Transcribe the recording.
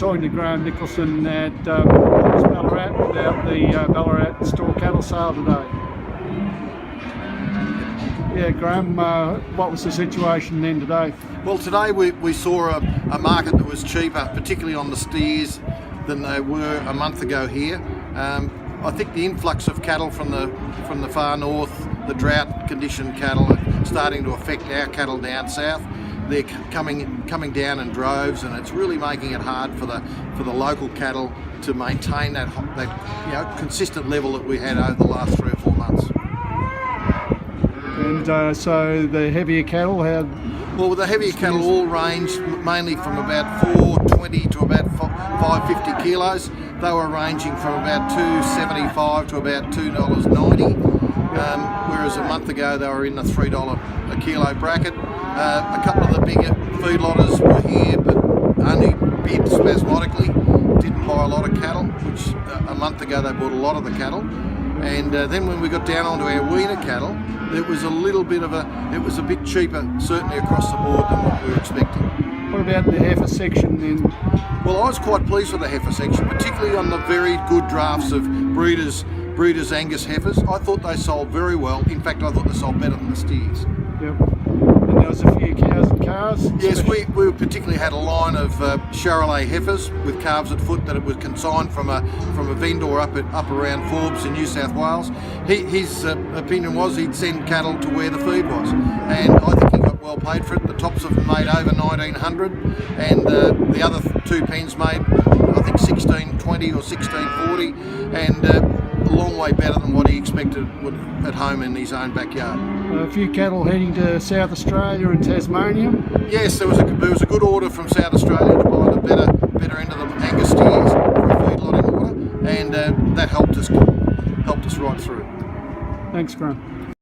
Talking to Graeme Nicholson at Ballarat about the Ballarat store cattle sale today. Yeah, Graeme, what was the situation then today? Well, today we saw a market that was cheaper, particularly on the steers, than they were a month ago here. I think the influx of cattle from the far north, the drought conditioned cattle, are starting to affect our cattle down south. They're coming down in droves, and it's really making it hard for the local cattle to maintain that consistent level that we had over the last 3 or 4 months. And so the heavier cattle, how? Well, the heavier cattle all ranged mainly from about 420 to about 550 kilos. They were ranging from about $2.75 to about $2.90, whereas a month ago they were in the $3 a kilo bracket. A couple of the bigger feedlotters were here, but only bid spasmodically, didn't buy a lot of cattle, which a month ago they bought a lot of the cattle. And then when we got down onto our weaner cattle, it was it was a bit cheaper, certainly across the board, than what we were expecting. What about the heifer section then? Well, I was quite pleased with the heifer section, particularly on the very good drafts of breeders Angus heifers. I thought they sold very well. In fact, I thought they sold better than the steers. Yep. And there was a few cows and calves? Yes, we particularly had a line of Charolais heifers with calves at foot that it was consigned from a vendor up around Forbes in New South Wales. His opinion was he'd send cattle to where the feed was, and I think he got well paid for it. The tops of them made over 1,900, and the other two pens made I think 1,620 or 1,640, and a long way better than what he expected at home in his own backyard. A few cattle heading to South Australia and Tasmania? Yes, there was a good order from South Australia to buy the better end of the Angus steers for a feedlotting order, and that helped us right through. Thanks, Graeme.